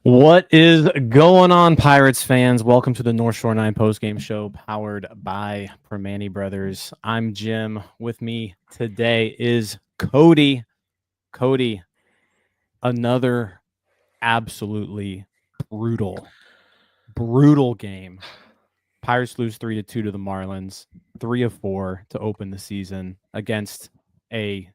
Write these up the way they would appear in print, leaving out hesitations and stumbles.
What is going on, Pirates fans? Welcome to the North Shore 9 postgame show powered by Permani Brothers. I'm Jim. With me today is Cody. Cody, another absolutely brutal game. Pirates lose 3-2 to the Marlins, 3 of 4 to open the season against a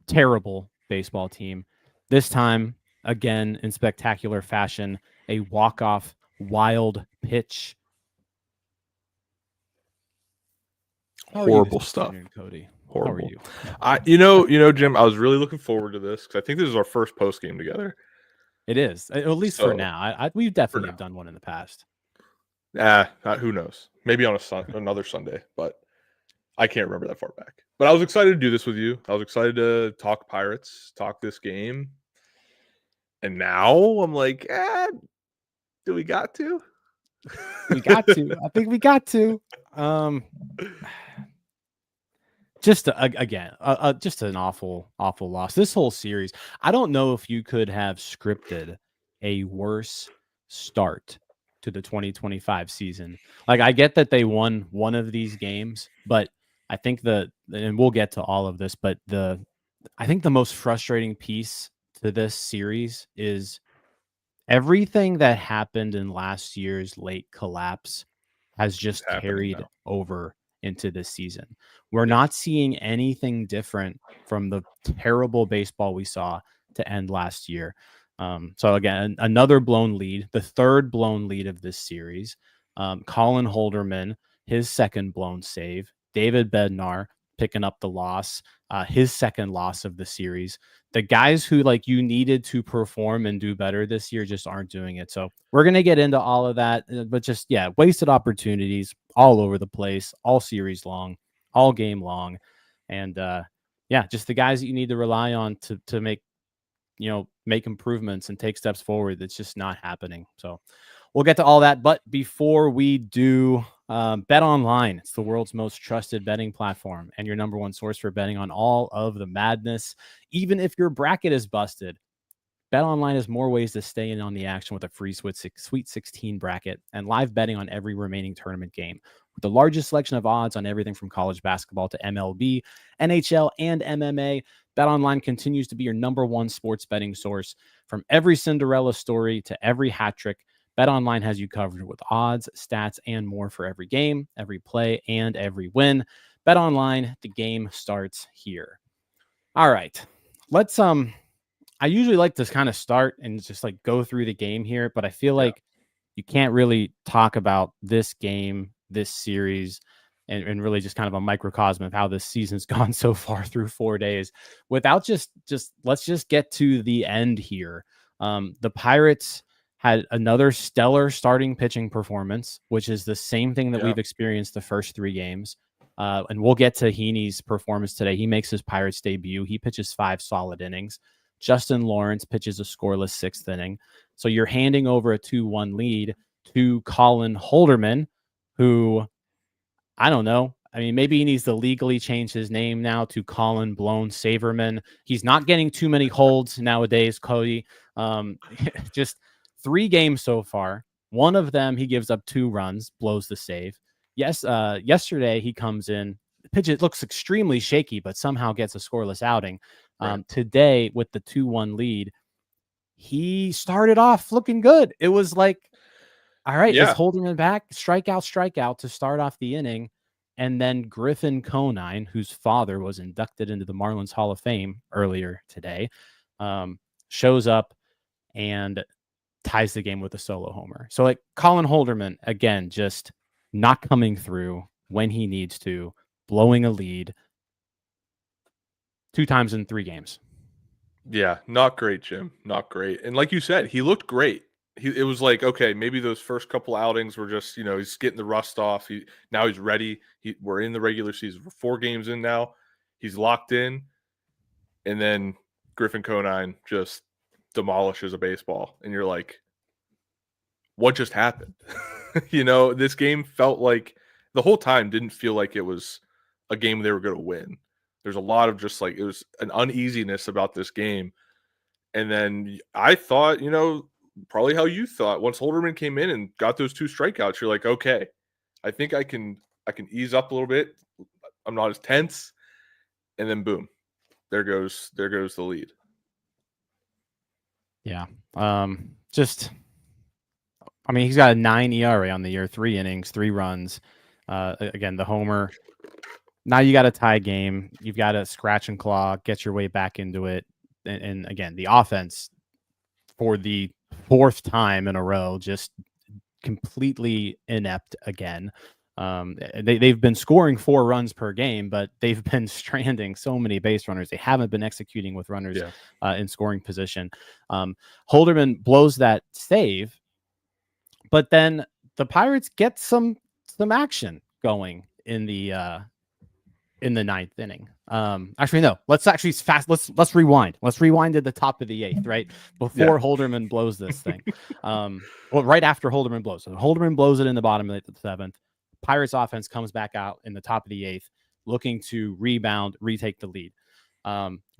terrible baseball team. This time, again, in spectacular fashion, a walk-off wild pitch. Horrible stuff, Cody. Horrible. How are you? You know, Jim, I was really looking forward to this because I think this is our first post game together. It is, at least for now. We definitely have done one in the past. Who knows? Maybe on another Sunday, but I can't remember that far back. But I was excited to do this with you. I was excited to talk Pirates, talk this game. And now I'm like, do we got to? We got to. I think we got to. Just an awful loss. This whole series, I don't know if you could have scripted a worse start to the 2025 season. Like, I get that they won one of these games, but I think and we'll get to all of this, but I think the most frustrating piece to this series is everything that happened in last year's late collapse has just carried over into this season. We're not seeing anything different from the terrible baseball we saw to end last year. So again, another blown lead, the third blown lead of this series. Colin Holderman, his second blown save. David Bednar picking up the loss, his second loss of the series. The guys who you needed to perform and do better this year just aren't doing it. So we're going to get into all of that, but just, wasted opportunities all over the place, all series long, all game long. And just the guys that you need to rely on to make improvements and take steps forward. That's just not happening. So we'll get to all that. But before we do, Bet Online, it's the world's most trusted betting platform and your number one source for betting on all of the madness. Even if your bracket is busted, Bet Online has more ways to stay in on the action with a free Sweet 16 bracket and live betting on every remaining tournament game. With the largest selection of odds on everything from college basketball to MLB, NHL, and MMA, Bet Online continues to be your number one sports betting source. From every Cinderella story to every hat trick, Bet Online has you covered with odds, stats, and more for every game, every play, and every win. Bet Online, the game starts here. All right, let's I usually like to kind of start and just go through the game here, but I feel like you can't really talk about this game, this series, and really just kind of a microcosm of how this season's gone so far through 4 days without just let's just get to the end here. The Pirates had another stellar starting pitching performance, which is the same thing that we've experienced the first 3 games. And we'll get to Heaney's performance today. He makes his Pirates debut. He pitches 5 solid innings. Justin Lawrence pitches a scoreless 6th inning. So you're handing over a 2-1 lead to Colin Holderman, who, I don't know. I mean, maybe he needs to legally change his name now to Colin Blown Saverman. He's not getting too many holds nowadays, Cody. Just 3 games so far. One of them, he gives up 2 runs, blows the save. Yes, yesterday he comes in, the pitch, it looks extremely shaky, but somehow gets a scoreless outing. Today, with the 2-1 lead, he started off looking good. It was like, all right, is Holderman back? Strikeout to start off the inning. And then Griffin Conine, whose father was inducted into the Marlins Hall of Fame earlier today, shows up and ties the game with a solo homer. So Colin Holderman, again, just not coming through when he needs to, blowing a lead 2 times in 3 games. Yeah, not great, Jim. Not great. And like you said, he looked great. It was like, okay, maybe those first couple outings were just, he's getting the rust off. Now he's ready. We're in the regular season. We're 4 games in now. He's locked in. And then Griffin Conine just demolishes a baseball. And you're like, what just happened? This game felt like the whole time didn't feel like it was a game they were going to win. There's a lot of just like, it was an uneasiness about this game. And then I thought, probably how you thought, once Holderman came in and got those 2 strikeouts, you're like, okay, I think I can ease up a little bit. I'm not as tense. And then boom, there goes the lead. Yeah. He's got a 9 ERA on the year, 3 innings, 3 runs. Again, the homer. Now you got a tie game. You've got to scratch and claw, get your way back into it. And again, the offense for the 4th time in a row, just completely inept again. They've been scoring 4 runs per game, but they've been stranding so many base runners. They haven't been executing with runners in scoring position. Holderman blows that save, but then the Pirates get some action going in the 9th inning. Actually, no. Let's rewind. Let's rewind to the top of the 8th, right before Holderman blows this thing. Right after Holderman blows it. Holderman blows it in the bottom of the 7th. Pirates offense comes back out in the top of the 8th, looking to rebound, retake the lead.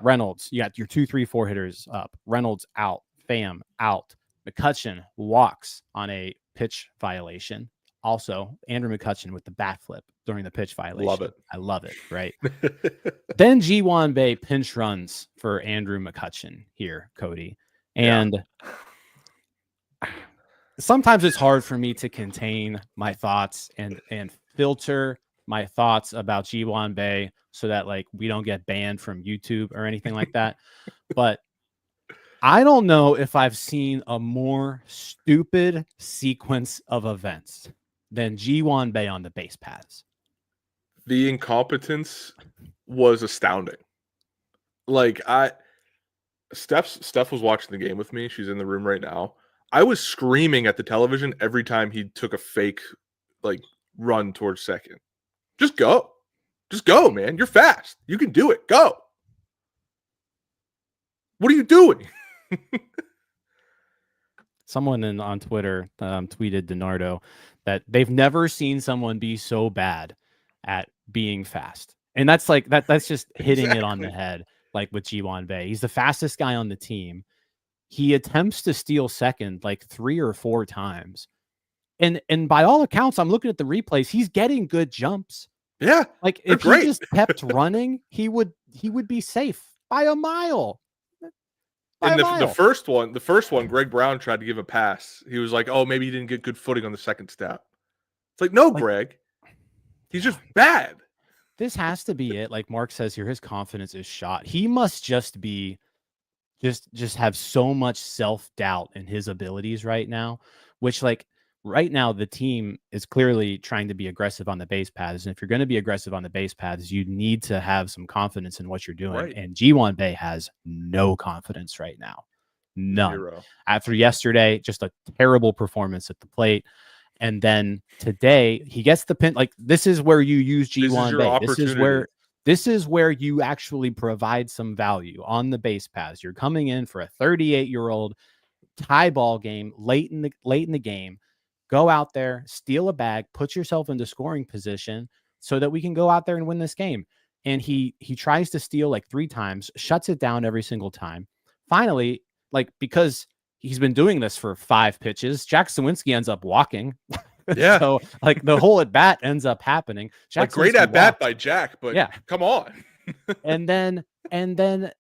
Reynolds, you got your 2, 3, 4 hitters up. Reynolds out. Pham out. McCutcheon walks on a pitch violation. Also, Andrew McCutcheon with the bat flip during the pitch violation. Love it. I love it, right? Then Ji-Hwan Bae pinch runs for Andrew McCutcheon here, Cody. And sometimes it's hard for me to contain my thoughts and filter my thoughts about Ji-Hwan Bae so that we don't get banned from YouTube or anything like that. But I don't know if I've seen a more stupid sequence of events than Ji-Hwan Bae on the base paths. The incompetence was astounding. Steph was watching the game with me. She's in the room right now. I was screaming at the television every time he took a fake run towards second. Just go, man. You're fast. You can do it. Go. What are you doing? Someone on Twitter tweeted DiNardo that they've never seen someone be so bad at being fast. And that's that's just hitting it on the head, with Ji-Hwan Bae. He's the fastest guy on the team. He attempts to steal second 3 or 4 times. And by all accounts, I'm looking at the replays, he's getting good jumps. Yeah. If he just kept running, he would be safe by a mile. And the first one, Greg Brown tried to give a pass. He was like, oh, maybe he didn't get good footing on the second step. It's no, Greg. He's just bad. This has to be it. Like Mark says here, his confidence is shot. He must just be just have so much self-doubt in his abilities right now, which right now the team is clearly trying to be aggressive on the base paths. And if you're going to be aggressive on the base paths, you need to have some confidence in what you're doing. Right. And Giwan Bay has no confidence right now. None. Zero. After yesterday, just a terrible performance at the plate. And then today he gets the pin. This is where you use Giwan Bay. This is where you actually provide some value on the base paths. You're coming in for a 38-year-old tie ball game late in the game. Go out there, steal a bag, put yourself into scoring position so that we can go out there and win this game. And he tries to steal 3 times, shuts it down every single time. Finally, because he's been doing this for 5 pitches, Jack Sawinski ends up walking. Yeah. So the whole at bat ends up happening. Jack great at bat by Jack, but yeah, come on. and then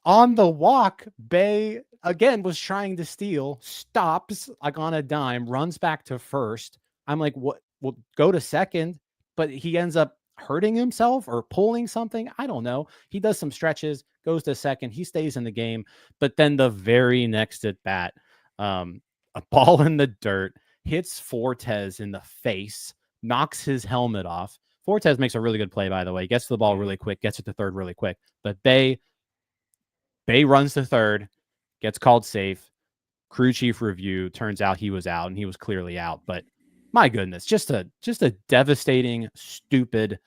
on the walk, Bay again was trying to steal, stops on a dime, runs back to first. I'm like, what? Well, go to second, but he ends up hurting himself or pulling something. I don't know. He does some stretches, goes to second. He stays in the game, but then the very next at bat, a ball in the dirt. Hits Fortes in the face, knocks his helmet off. Fortes makes a really good play, by the way. Gets to the ball really quick, gets it to third really quick. But Bay Bay runs to third, gets called safe. Crew chief review, turns out he was out, and he was clearly out. But my goodness, just a devastating, stupid,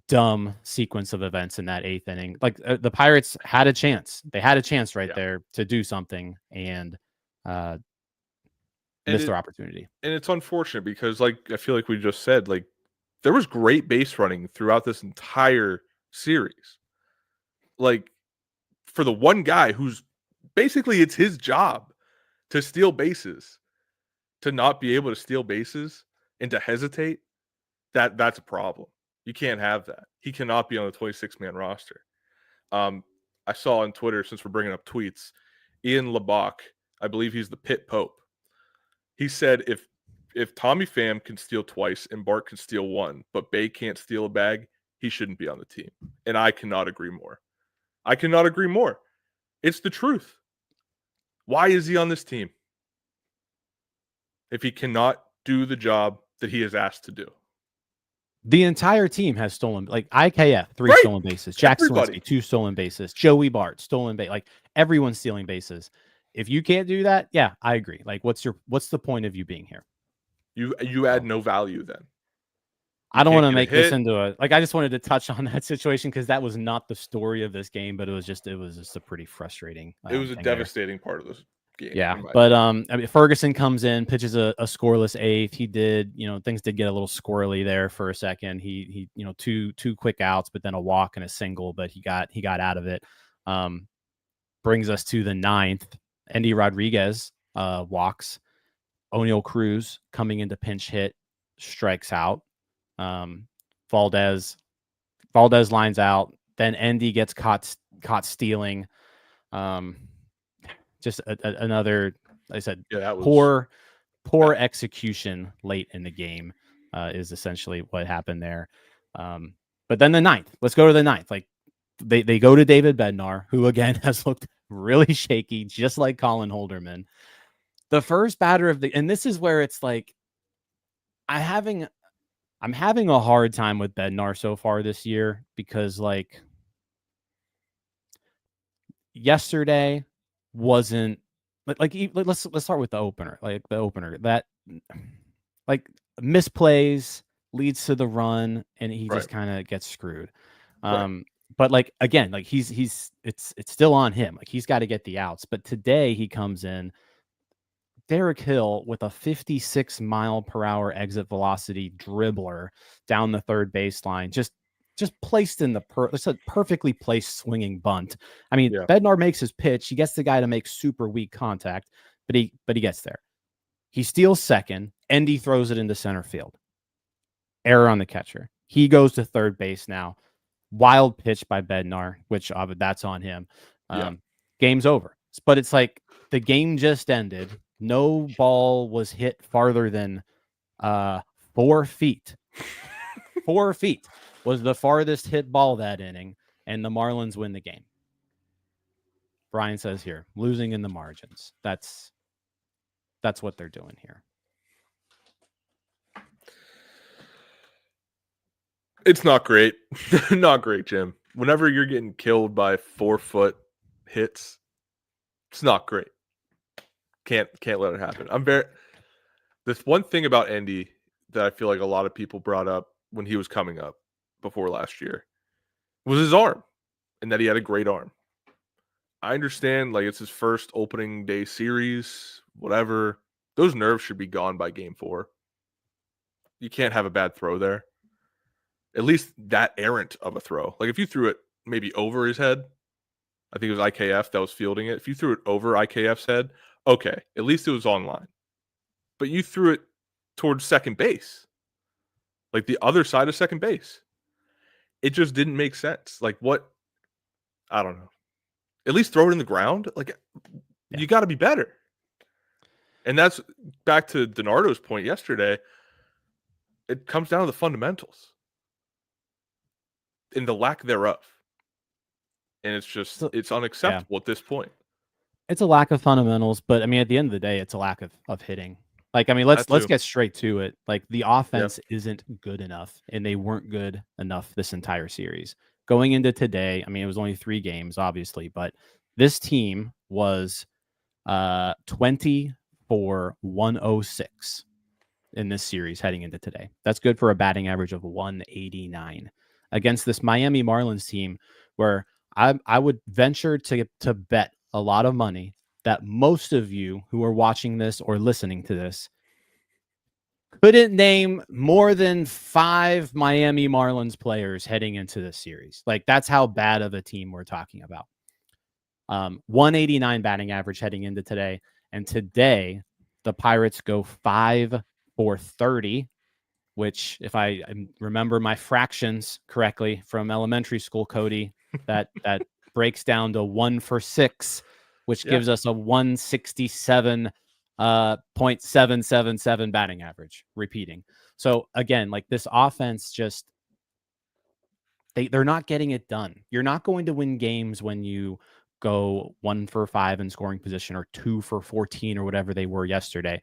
dumb sequence of events in that 8th inning. Like the Pirates had a chance. They had a chance right there to do something, and missed their opportunity. And it's unfortunate because, like, I feel like we just said, like, there was great base running throughout this entire series. Like, for the one guy who's basically it's his job to steal bases, to not be able to steal bases and to hesitate, that's a problem. You can't have that. He cannot be on the 26-man roster. I saw on Twitter, since we're bringing up tweets, Ian LeBach, I believe he's the Pit Pope. He said if Tommy Pham can steal twice and Bart can steal one, but Bay can't steal a bag, he shouldn't be on the team. And I cannot agree more. I cannot agree more. It's the truth. Why is he on this team if he cannot do the job that he is asked to do? The entire team has stolen, like IKF, 3 stolen bases. Jack Swinsky, 2 stolen bases. Joey Bart, stolen base. Like everyone's stealing bases. If you can't do that, yeah, I agree. Like, what's the point of you being here? You add no value then. I don't want to make this into I just wanted to touch on that situation because that was not the story of this game, but it was just a pretty frustrating. It was a devastating part of this game. Yeah, but I mean, Ferguson comes in, pitches a scoreless 8th. He did, things did get a little squirrely there for a second. He two quick outs, but then a walk and a single, but he got out of it. Brings us to the 9th. Endy Rodriguez walks. O'Neal Cruz coming into pinch hit, strikes out. Valdez lines out. Then Endy gets caught stealing. Just another, like I said, that was poor execution late in the game is essentially what happened there. But then the 9th, let's go to the 9th. Like they go to David Bednar, who again has looked really shaky, just like Colin Holderman. The first batter and this is where it's like, I'm having a hard time with Bednar so far this year because, like, yesterday wasn't like let's start with the opener. Like the opener that, like, misplays leads to the run, and he just kind of gets screwed. But like again, like it's still on him. Like he's got to get the outs. But today he comes in. Derek Hill with a 56-mile-per-hour exit velocity dribbler down the third baseline, just placed in it's a perfectly placed swinging bunt. I mean, Bednar makes his pitch. He gets the guy to make super weak contact, but he gets there. He steals second. Endy throws it into center field. Error on the catcher. He goes to third base now. Wild pitch by Bednar, which that's on him. Game's over. But it's like the game just ended. No ball was hit farther than 4 feet. 4 feet was the farthest hit ball that inning, and the Marlins win the game. Brian says here, losing in the margins. That's what they're doing here. It's not great. Not great, Jim. Whenever you're getting killed by 4-foot hits, it's not great. Can't let it happen. This one thing about Endy that I feel like a lot of people brought up when he was coming up before last year was his arm, and that he had a great arm. I understand, like, it's his first opening day series, whatever. Those nerves should be gone by game 4. You can't have a bad throw there. At least that errant of a throw. Like, if you threw it maybe over his head, I think it was IKF that was fielding it. If you threw it over IKF's head, okay, at least it was on line. But you threw it towards second base, like the other side of second base. It just didn't make sense. Like, what? I don't know. At least throw it in the ground. Like, you got to be better. And that's back to DiNardo's point yesterday. It comes down to the fundamentals and the lack thereof. And it's just, it's unacceptable at this point. It's a lack of fundamentals, but I mean, at the end of the day, it's a lack of hitting. Like, I mean, let's get straight to it. Like, the offense isn't good enough, and they weren't good enough this entire series. Going into today, I mean, it was only 3 games, obviously, but This team was 20 for 106 in this series heading into today. That's good for a batting average of 189 against this Miami Marlins team, where I would venture to bet a lot of money that most of you who are watching this or listening to this couldn't name more than 5 Miami Marlins players heading into this series. Like, that's how bad of a team we're talking about. 189 batting average heading into today. And today, the Pirates go 5 for 30, which, if I remember my fractions correctly from elementary school, Cody, that breaks down to 1 for 6, which gives us a 167.777 batting average. Repeating. So again, like, this offense just they're not getting it done. You're not going to win games when you go 1 for 5 in scoring position or 2 for 14 or whatever they were yesterday.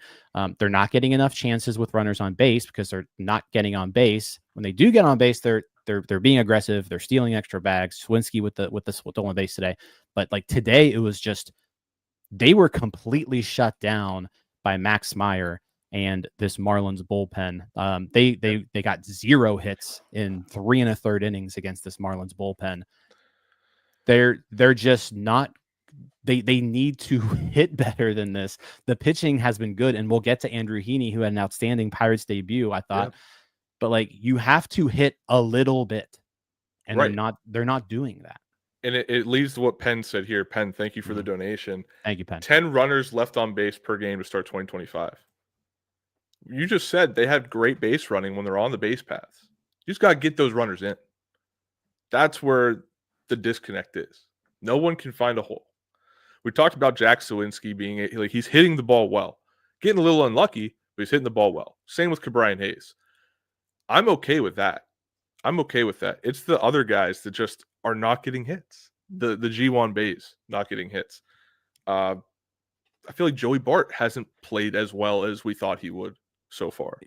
They're not getting enough chances with runners on base because they're not getting on base. When they do get on base, they're being aggressive. They're stealing extra bags. Swinski with the stolen base today. But like today, it was just they were completely shut down by Max Meyer and this Marlins bullpen. They got 0 hits in 3 1/3 innings against this Marlins bullpen. They're just not. They need to hit better than this. The pitching has been good, and we'll get to Andrew Heaney, who had an outstanding Pirates debut, I thought. Yeah. But like, you have to hit a little bit, and they're not doing that. And it leads to what Penn said here. Penn, thank you for the donation. Thank you, Penn. 10 runners left on base per game to start 2025. You just said they had great base running when they're on the base paths. You just got to get those runners in. That's where the disconnect is. No one can find a hole. We talked about Jack Sawinski being like, he's hitting the ball well, getting a little unlucky, but he's hitting the ball well. Same with Brian Hayes. I'm okay with that. It's the other guys that just are not getting hits. The Ji-Hwan Baes not getting hits. I feel like Joey Bart hasn't played as well as we thought he would so far.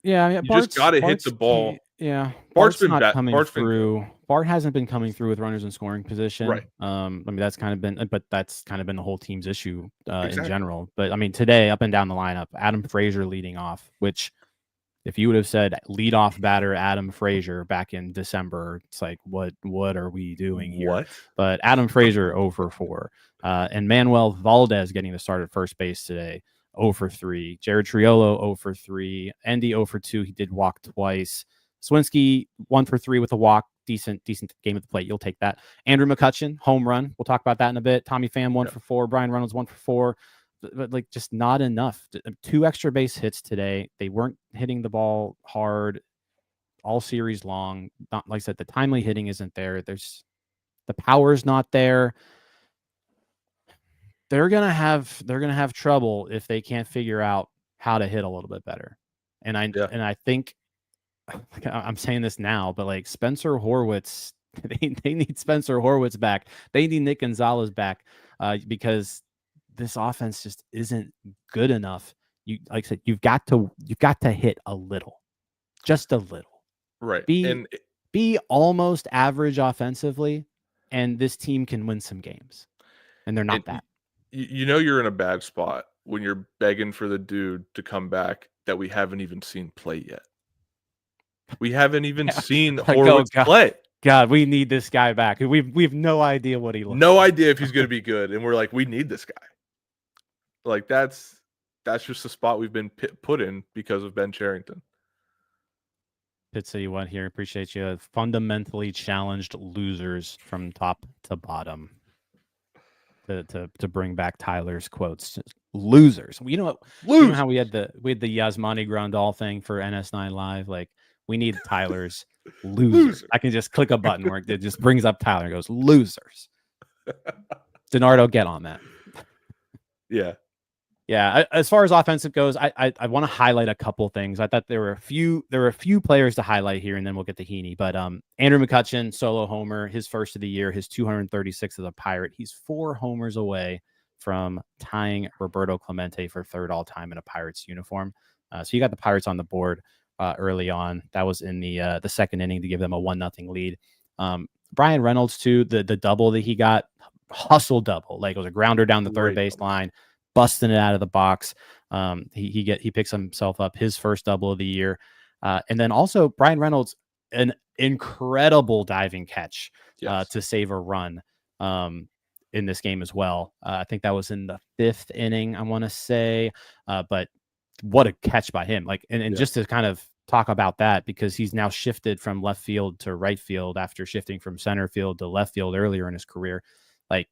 Yeah, I mean, you just got to hit the ball. Bart's been not coming through. Bart hasn't been coming through with runners in scoring position. Right. I mean, that's kind of been the whole team's issue in general. But I mean, today up and down the lineup, Adam Frazier leading off, which if you would have said leadoff batter Adam Frazier back in December, it's like, what are we doing here? What? But Adam Frazier 0 for 4, and Manuel Valdez getting the start at first base today. 0 for 3. Jared Triolo 0 for 3. Endy 0 for 2. He did walk twice. Swinski 1 for 3 with a walk. Decent game at the plate. You'll take that. Andrew McCutcheon, home run. We'll talk about that in a bit. Tommy Pham 1 for 4. Bryan Reynolds 1 for 4. But like, just not enough. 2 extra base hits today. They weren't hitting the ball hard all series long. Not, like I said, the timely hitting isn't there. There's the power's not there. They're gonna have trouble if they can't figure out how to hit a little bit better. And I think I'm saying this now, but like, Spencer Horwitz, they need Spencer Horwitz back. They need Nick Gonzalez back because this offense just isn't good enough. Like I said, you've got to hit a little, just a little. Right. Be almost average offensively, and this team can win some games. And they're not that. You know you're in a bad spot when you're begging for the dude to come back that we haven't even seen play yet. We haven't even seen Horwitz play. God, we need this guy back. We've no idea what he looks No like. idea if he's going to be good, and we're like, we need this guy. Like, that's just the spot we've been put in because of Ben Cherington. Pit City One here. Appreciate you. Fundamentally challenged losers from top to bottom. To bring back Tyler's quotes, losers. You know what? You know how we had the Yasmani Grandal thing for NS9 Live. Like, we need Tyler's losers. I can just click a button where it just brings up Tyler and goes losers. Donardo, get on that. Yeah. As far as offensive goes, I want to highlight a couple things. I thought there were a few players to highlight here, and then we'll get to Heaney. But Andrew McCutcheon, solo homer, his first of the year, his 236th as a Pirate. He's 4 homers away from tying Roberto Clemente for 3rd all time in a Pirates uniform. So you got the Pirates on the board early on. That was in the 2nd inning to give them a 1-0 lead. Bryan Reynolds too, the double that he got, hustle double. Like it was a grounder down the third base line, busting it out of the box. He picks himself up his first double of the year. And then also Bryan Reynolds, an incredible diving catch to save a run in this game as well. I think that was in the 5th inning, I want to say. But what a catch by him. Like, and just to kind of talk about that, because he's now shifted from left field to right field after shifting from center field to left field earlier in his career. Like,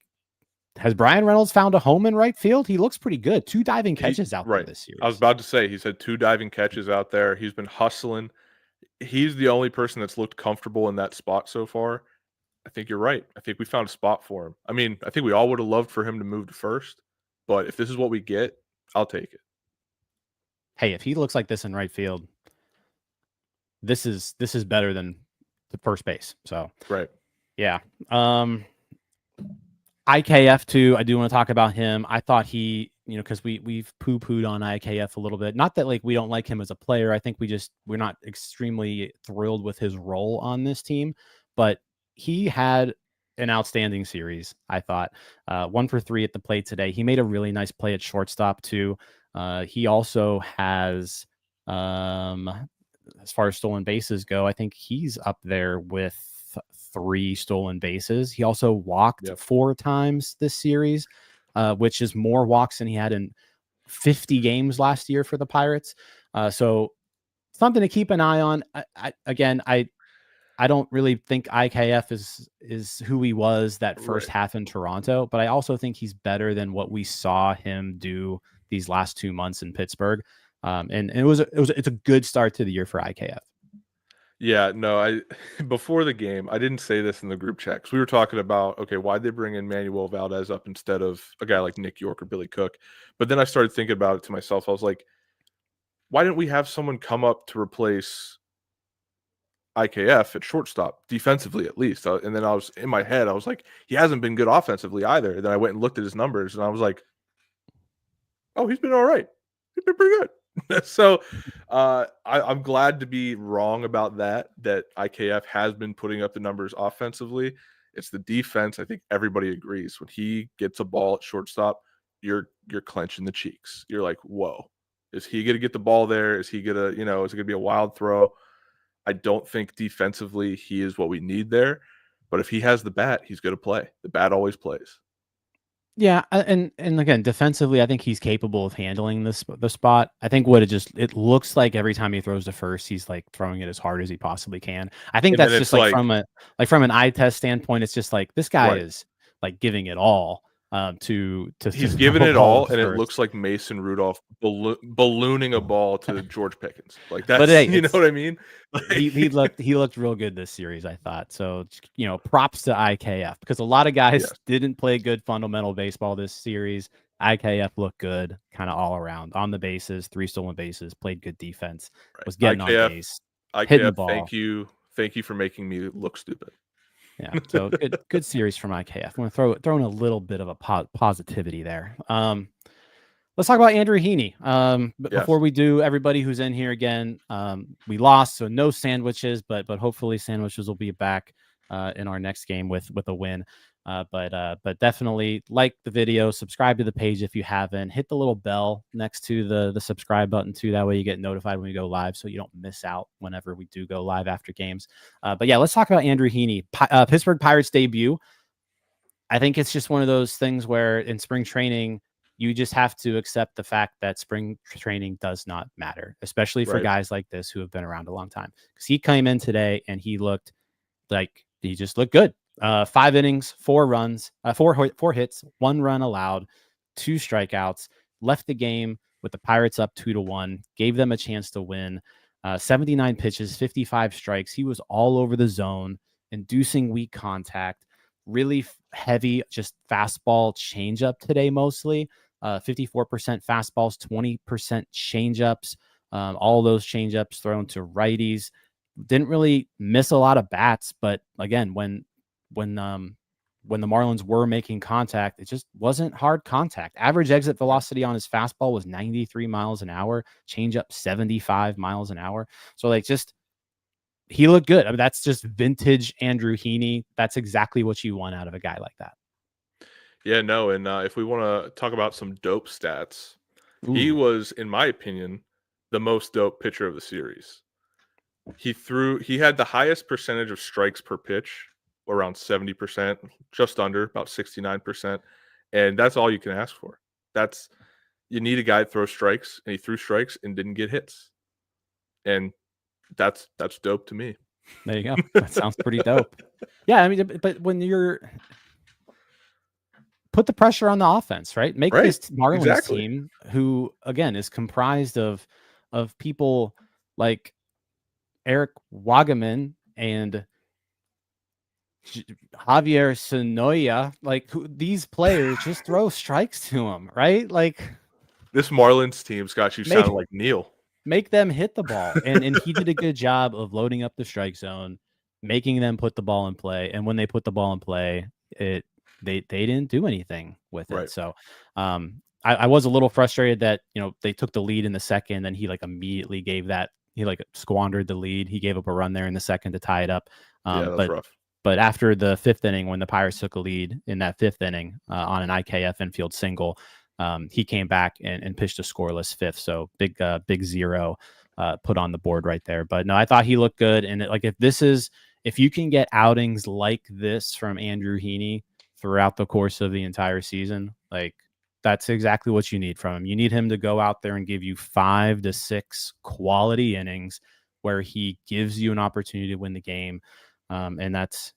has Bryan Reynolds found a home in right field? He looks pretty good. 2 diving catches out there this year. I was about to say, he's had 2 diving catches out there. He's been hustling. He's the only person that's looked comfortable in that spot so far. I think you're right. I think we found a spot for him. I mean, I think we all would have loved for him to move to first, but if this is what we get, I'll take it. Hey, if he looks like this in right field, this is better than the first base. So, yeah. IKF too. I do want to talk about him. I thought he, because we've poo-pooed on IKF a little bit. Not that like we don't like him as a player. I think we're not extremely thrilled with his role on this team, but he had an outstanding series. I thought 1 for 3 at the plate today. He made a really nice play at shortstop too. He also has, as far as stolen bases go, I think he's up there with 3 stolen bases. He also walked 4 times this series, which is more walks than he had in 50 games last year for the Pirates. So something to keep an eye on. I don't really think IKF is who he was that first half in Toronto, but I also think he's better than what we saw him do these last 2 months in Pittsburgh. And it's a good start to the year for IKF. Yeah, no, before the game, I didn't say this in the group chat, 'cause we were talking about, okay, why'd they bring in Manuel Valdez up instead of a guy like Nick York or Billy Cook? But then I started thinking about it to myself. I was like, why didn't we have someone come up to replace IKF at shortstop, defensively at least? And then I was in my head, I was like, he hasn't been good offensively either. And then I went and looked at his numbers, and I was like, oh, he's been all right. He's been pretty good. So I'm glad to be wrong about that IKF has been putting up the numbers offensively. It's the defense. I think everybody agrees. When he gets a ball at shortstop, you're clenching the cheeks. You're like, whoa, is he going to get the ball there? Is he going to, is it going to be a wild throw? I don't think defensively he is what we need there. But if he has the bat, he's going to play. The bat always plays. Yeah, and again, defensively, I think he's capable of handling the spot. I think it looks like every time he throws to first, he's like throwing it as hard as he possibly can. I think that's just like from an eye test standpoint, it's just like this guy is like giving it all he's giving it all, and it looks like Mason Rudolph ballooning a ball to George Pickens. Like that's, but hey, you know what I mean? Like, he looked real good this series, I thought. So props to IKF, because a lot of guys didn't play good fundamental baseball this series. IKF looked good kind of all around, on the bases, 3 stolen bases, played good defense, was getting on base, hitting the ball. Thank you for making me look stupid. Yeah, so good series from IKF. I'm going to throw in a little bit of a positivity there. Let's talk about Andrew Heaney. But before we do, everybody who's in here again, we lost, so no sandwiches, but hopefully sandwiches will be back in our next game with a win. But definitely like the video, subscribe to the page if you haven't, hit the little bell next to the subscribe button too. That way you get notified when we go live, so you don't miss out whenever we do go live after games. But yeah, let's talk about Andrew Heaney, Pittsburgh Pirates debut. I think it's just one of those things where in spring training, you just have to accept the fact that spring training does not matter, especially for guys like this who have been around a long time. Because he came in today and he just looked good. 5 innings, 4 runs, 4 hits, 1 run allowed, 2 strikeouts, left the game with the Pirates up 2-1, gave them a chance to win. 79 pitches, 55 strikes. He was all over the zone, inducing weak contact, really heavy, just fastball changeup today mostly. 54% fastballs, 20% changeups. All those changeups thrown to righties. Didn't really miss a lot of bats, but again, when the Marlins were making contact, it just wasn't hard contact. Average exit velocity on his fastball was 93 miles an hour, changeup 75 miles an hour. So he looked good. I mean, that's just vintage Andrew Heaney. That's exactly what you want out of a guy like that. Yeah, no, and if we want to talk about some dope stats, he Ooh, was, in my opinion, the most dope pitcher of the series. He had the highest percentage of strikes per pitch, around 70%, just under, about 69%. And that's all you can ask for. That's You need a guy to throw strikes, and he threw strikes and didn't get hits. And that's dope to me. there you go. That sounds pretty dope. Yeah, I mean, but when you're put the pressure on the offense, right? Make Right. this Marlins Exactly. team, who again is comprised of people like Eric Wagaman and Javier Sonoya, like these players just throw strikes to him, right? Like This Marlins team's got you sounding make like Neil. make them hit the ball. And he did a good job of loading up the strike zone, making them put the ball in play. And when they put the ball in play, they didn't do anything with it. Right. So I was a little frustrated that, they took the lead in the second, and he like immediately gave that, he like squandered the lead. He gave up a run there in the second to tie it up. Yeah, that's rough. But after the fifth inning, when the Pirates took a lead in that fifth inning on an IKF infield single, he came back and pitched a scoreless fifth. So big zero put on the board right there. But no, I thought he looked good. And if you can get outings like this from Andrew Heaney throughout the course of the entire season, like that's exactly what you need from him. You need him to go out there and give you 5 to 6 quality innings where he gives you an opportunity to win the game. And that's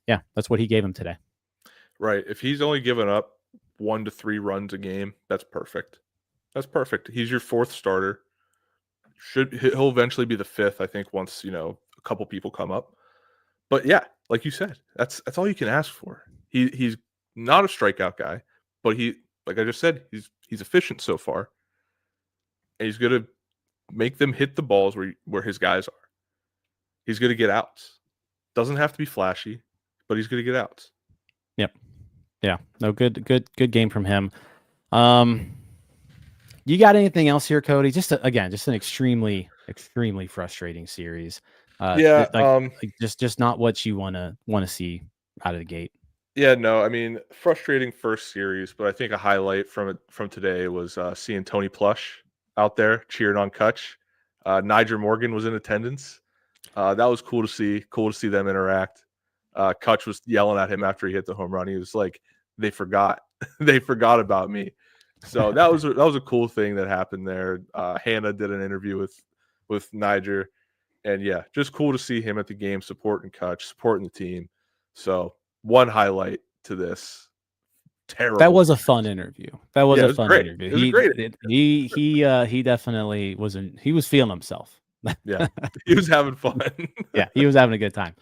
what he gave him today. Right. If he's only given up 1 to 3 runs a game, that's perfect. That's perfect. He's your 4th starter. He'll eventually be the 5th, I think, once, a couple people come up. But yeah, like you said, that's all you can ask for. He's not a strikeout guy, but like I just said, he's efficient so far. And he's going to make them hit the balls where his guys are. He's going to get outs. Doesn't have to be flashy, but he's going to get outs. Yep. Yeah. No, good game from him. You got anything else here, Cody? Just an extremely frustrating series. Yeah, just not what you want to see out of the gate. Yeah, no, I mean, frustrating first series, but I think a highlight from today was seeing Tony Plush out there cheering on Kutch. Niger Morgan was in attendance. That was cool to see. Cool to see them interact. Kutch was yelling at him after he hit the home run. He was like, "They forgot, they forgot about me." So that was a cool thing that happened there. Hannah did an interview with Niger, and yeah, just cool to see him at the game supporting Kutch, supporting the team. So one highlight to this terrible. That was a fun interview. That was a fun great. interview. It was great. He definitely he was feeling himself. Yeah, he was having fun. Yeah, he was having a good time.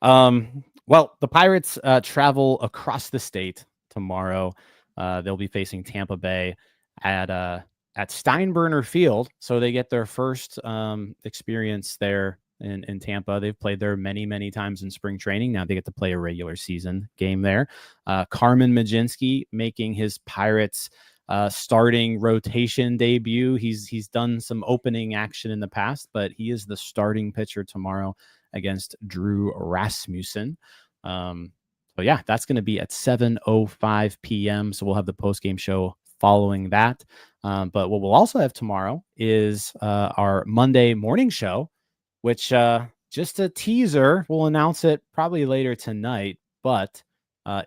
Well, the Pirates travel across the state tomorrow. They'll be facing Tampa Bay at Steinbrenner Field, so they get their first experience there in Tampa. They've played there many times in spring training. Now they get to play a regular season game there. Carmen Majinski making his Pirates starting rotation debut. He's done some opening action in the past, but he is the starting pitcher tomorrow against Drew Rasmussen. So yeah, that's going to be at 7:05 p.m. So we'll have the post-game show following that. But what we'll also have tomorrow is our Monday morning show, which just a teaser. We'll announce it probably later tonight, but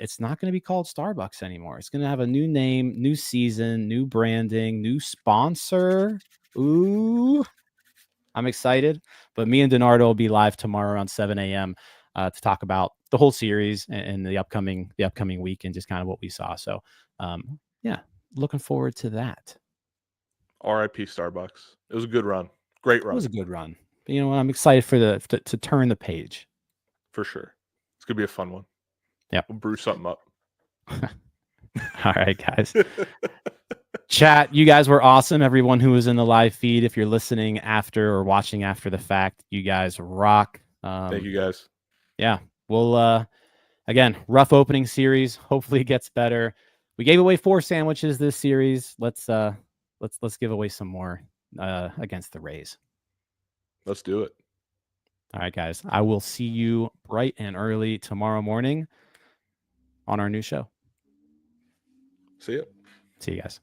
it's not going to be called Starbucks anymore. It's going to have a new name, new season, new branding, new sponsor. Ooh, I'm excited. But me and Donardo will be live tomorrow around 7 a.m. To talk about the whole series and the upcoming week and just kind of what we saw. So, yeah, looking forward to that. R.I.P. Starbucks. It was a good run. Great run. It was a good run. But you know what? I'm excited for to turn the page. For sure. It's going to be a fun one. Yep. We'll brew something up. All right, guys. Chat, you guys were awesome. Everyone who was in the live feed, if you're listening after or watching after the fact, you guys rock. Thank you, guys. Yeah, we'll again, rough opening series. Hopefully it gets better. We gave away 4 sandwiches this series. Let's give away some more against the Rays. Let's do it. All right, guys. I will see you bright and early tomorrow morning on our new show. See ya. See you guys.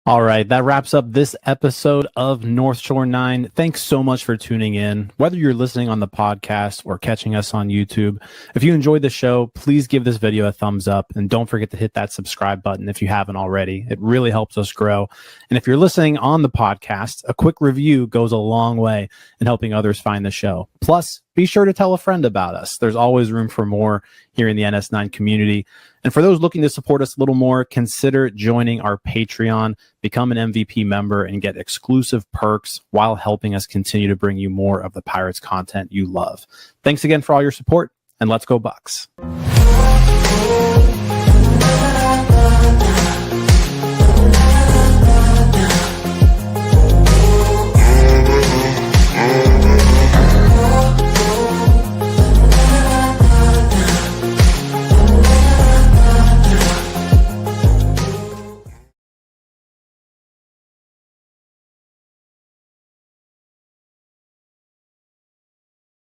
All right, that wraps up this episode of North Shore 9. Thanks so much for tuning in. Whether you're listening on the podcast or catching us on YouTube, if you enjoyed the show, please give this video a thumbs up and don't forget to hit that subscribe button if you haven't already. It really helps us grow. And if you're listening on the podcast, a quick review goes a long way in helping others find the show. Plus, be sure to tell a friend about us. There's always room for more here in the NS9 community. And for those looking to support us a little more, consider joining our Patreon, become an MVP member, and get exclusive perks while helping us continue to bring you more of the Pirates content you love. Thanks again for all your support, and let's go Bucs.